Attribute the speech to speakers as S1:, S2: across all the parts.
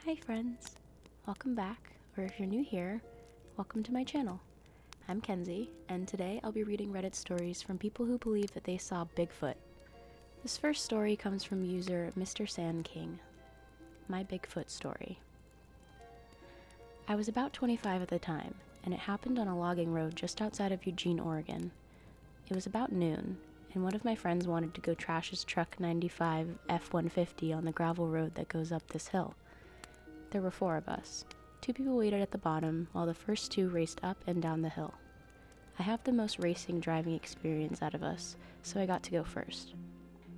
S1: Hi friends, welcome back, or if you're new here, welcome to my channel. I'm Kenzie, and today I'll be reading Reddit stories from people who believe that they saw Bigfoot. This first story comes from user Mr. Sand King. My Bigfoot story. I was about 25 at the time, and it happened on a logging road just outside of Eugene, Oregon. It was about noon, and one of my friends wanted to go trash his truck 95 F-150 on the gravel road that goes up this hill. There were 4 of us. 2 people waited at the bottom, while the first 2 raced up and down the hill. I have the most racing driving experience out of us, so I got to go first.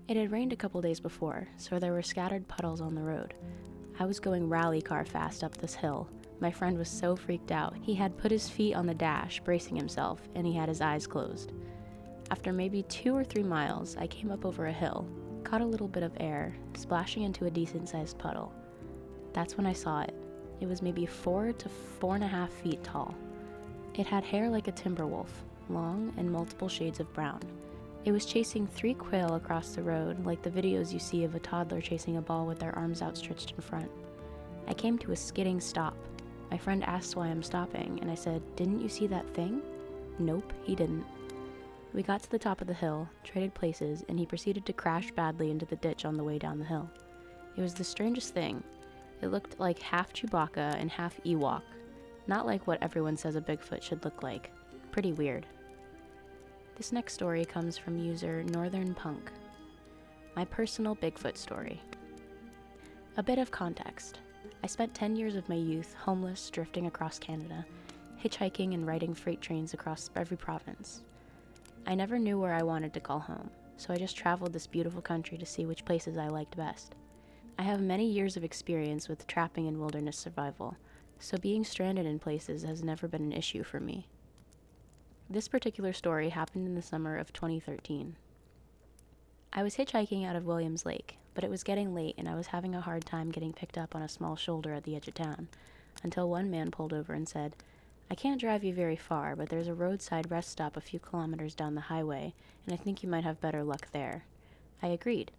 S1: It had rained a couple days before, so there were scattered puddles on the road. I was going rally car fast up this hill. My friend was so freaked out, he had put his feet on the dash, bracing himself, and he had his eyes closed. After maybe 2 or 3 miles, I came up over a hill, caught a little bit of air, splashing into a decent-sized puddle. That's when I saw it. It was maybe 4 to 4.5 feet tall. It had hair like a timber wolf, long and multiple shades of brown. It was chasing 3 quail across the road, like the videos you see of a toddler chasing a ball with their arms outstretched in front. I came to a skidding stop. My friend asked why I'm stopping, and I said, "Didn't you see that thing?" Nope, he didn't. We got to the top of the hill, traded places, and he proceeded to crash badly into the ditch on the way down the hill. It was the strangest thing. It looked like half Chewbacca and half Ewok. Not like what everyone says a Bigfoot should look like. Pretty weird. This next story comes from user Northern Punk. My personal Bigfoot story. A bit of context. I spent 10 years of my youth homeless, drifting across Canada, hitchhiking and riding freight trains across every province. I never knew where I wanted to call home, so I just traveled this beautiful country to see which places I liked best. I have many years of experience with trapping and wilderness survival, so being stranded in places has never been an issue for me. This particular story happened in the summer of 2013. I was hitchhiking out of Williams Lake, but it was getting late and I was having a hard time getting picked up on a small shoulder at the edge of town, until one man pulled over and said, "I can't drive you very far, but there's a roadside rest stop a few kilometers down the highway, and I think you might have better luck there." I agreed.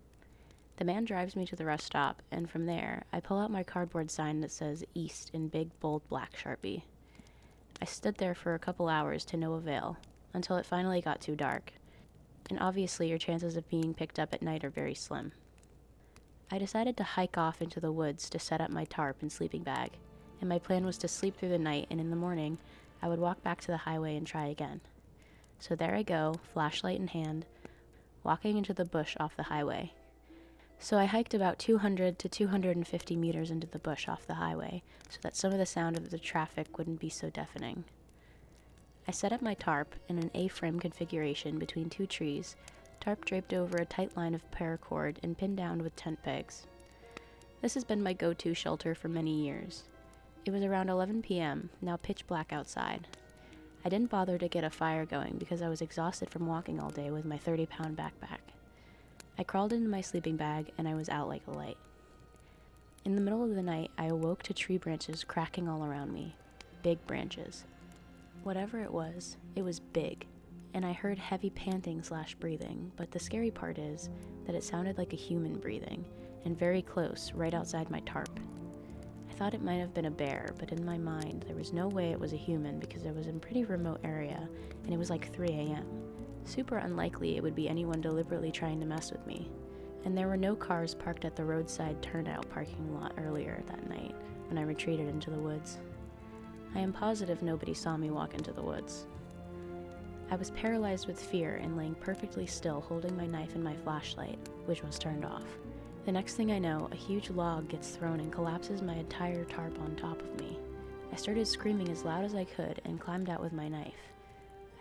S1: The man drives me to the rest stop, and from there, I pull out my cardboard sign that says East in big, bold black Sharpie. I stood there for a couple hours to no avail, until it finally got too dark, and obviously your chances of being picked up at night are very slim. I decided to hike off into the woods to set up my tarp and sleeping bag, and my plan was to sleep through the night, and in the morning, I would walk back to the highway and try again. So there I go, flashlight in hand, walking into the bush off the highway. So I hiked about 200 to 250 meters into the bush off the highway, so that some of the sound of the traffic wouldn't be so deafening. I set up my tarp in an A-frame configuration between 2 trees, tarp draped over a tight line of paracord and pinned down with tent pegs. This has been my go-to shelter for many years. It was around 11 p.m., now pitch black outside. I didn't bother to get a fire going because I was exhausted from walking all day with my 30-pound backpack. I crawled into my sleeping bag, and I was out like a light. In the middle of the night, I awoke to tree branches cracking all around me. Big branches. Whatever it was big, and I heard heavy panting/breathing, but the scary part is that it sounded like a human breathing, and very close, right outside my tarp. I thought it might have been a bear, but in my mind, there was no way it was a human because I was in a pretty remote area, and it was like 3 a.m. Super unlikely it would be anyone deliberately trying to mess with me. And there were no cars parked at the roadside turnout parking lot earlier that night when I retreated into the woods. I am positive nobody saw me walk into the woods. I was paralyzed with fear and laying perfectly still holding my knife and my flashlight, which was turned off. The next thing I know, a huge log gets thrown and collapses my entire tarp on top of me. I started screaming as loud as I could and climbed out with my knife.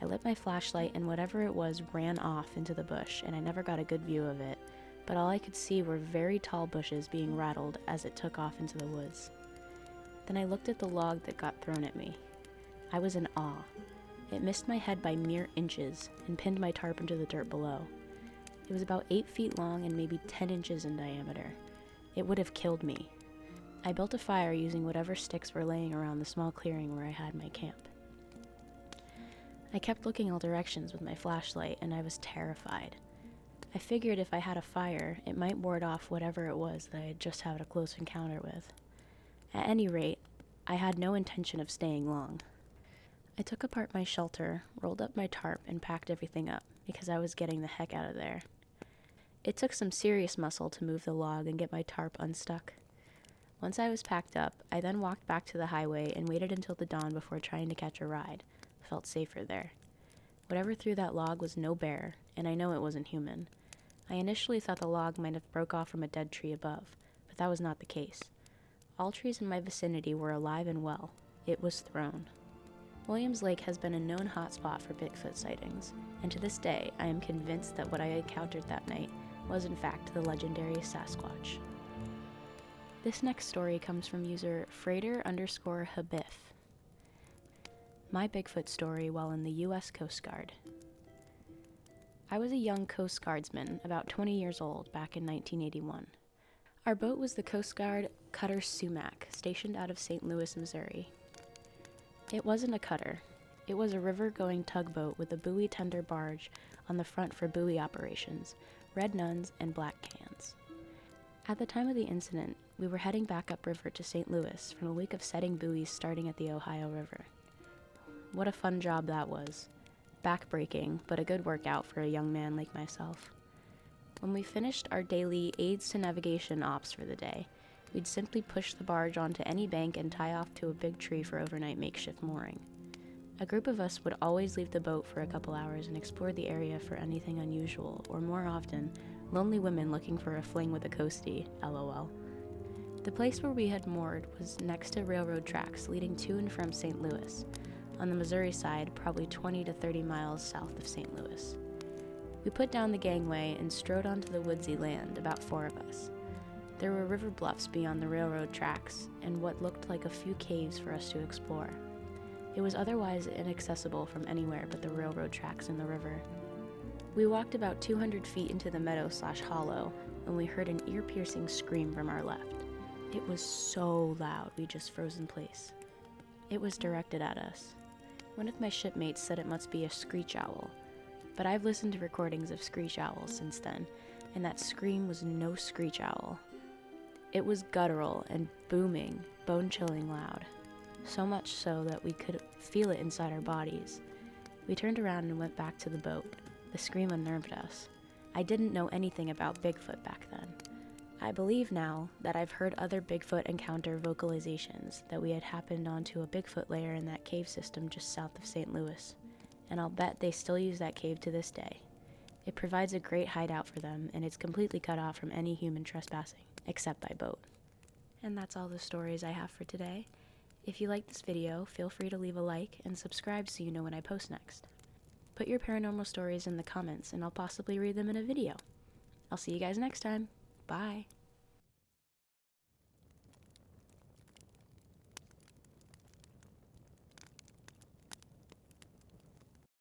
S1: I lit my flashlight and whatever it was ran off into the bush, and I never got a good view of it, but all I could see were very tall bushes being rattled as it took off into the woods. Then I looked at the log that got thrown at me. I was in awe. It missed my head by mere inches and pinned my tarp into the dirt below. It was about 8 feet long and maybe 10 inches in diameter. It would have killed me. I built a fire using whatever sticks were laying around the small clearing where I had my camp. I kept looking all directions with my flashlight, and I was terrified. I figured if I had a fire, it might ward off whatever it was that I had just had a close encounter with. At any rate, I had no intention of staying long. I took apart my shelter, rolled up my tarp, and packed everything up, because I was getting the heck out of there. It took some serious muscle to move the log and get my tarp unstuck. Once I was packed up, I then walked back to the highway and waited until the dawn before trying to catch a ride. I felt safer there. Whatever threw that log was no bear, and I know it wasn't human. I initially thought the log might have broke off from a dead tree above, but that was not the case. All trees in my vicinity were alive and well. It was thrown. Williams Lake has been a known hotspot for Bigfoot sightings, and to this day, I am convinced that what I encountered that night was in fact the legendary Sasquatch. This next story comes from user Freighter_Habif. My Bigfoot story while in the U.S. Coast Guard. I was a young Coast Guardsman, about 20 years old, back in 1981. Our boat was the Coast Guard cutter Sumac, stationed out of St. Louis, Missouri. It wasn't a cutter. It was a river-going tugboat with a buoy tender barge on the front for buoy operations, red nuns, and black cans. At the time of the incident, we were heading back upriver to St. Louis from a week of setting buoys starting at the Ohio River. What a fun job that was. Back-breaking, but a good workout for a young man like myself. When we finished our daily aids to navigation ops for the day, we'd simply push the barge onto any bank and tie off to a big tree for overnight makeshift mooring. A group of us would always leave the boat for a couple hours and explore the area for anything unusual, or more often, lonely women looking for a fling with a coastie, lol. The place where we had moored was next to railroad tracks leading to and from St. Louis, on the Missouri side, probably 20 to 30 miles south of St. Louis. We put down the gangway and strode onto the woodsy land, about 4 of us. There were river bluffs beyond the railroad tracks, and what looked like a few caves for us to explore. It was otherwise inaccessible from anywhere but the railroad tracks and the river. We walked about 200 feet into the meadow/hollow when we heard an ear-piercing scream from our left. It was so loud we just froze in place. It was directed at us. One of my shipmates said it must be a screech owl, but I've listened to recordings of screech owls since then, and that scream was no screech owl. It was guttural and booming, bone-chilling loud, so much so that we could feel it inside our bodies. We turned around and went back to the boat. The scream unnerved us. I didn't know anything about Bigfoot back then. I believe now that I've heard other Bigfoot encounter vocalizations that we had happened onto a Bigfoot lair in that cave system just south of St. Louis, and I'll bet they still use that cave to this day. It provides a great hideout for them, and it's completely cut off from any human trespassing, except by boat. And that's all the stories I have for today. If you like this video, feel free to leave a like and subscribe so you know when I post next. Put your paranormal stories in the comments and I'll possibly read them in a video. I'll see you guys next time. Bye.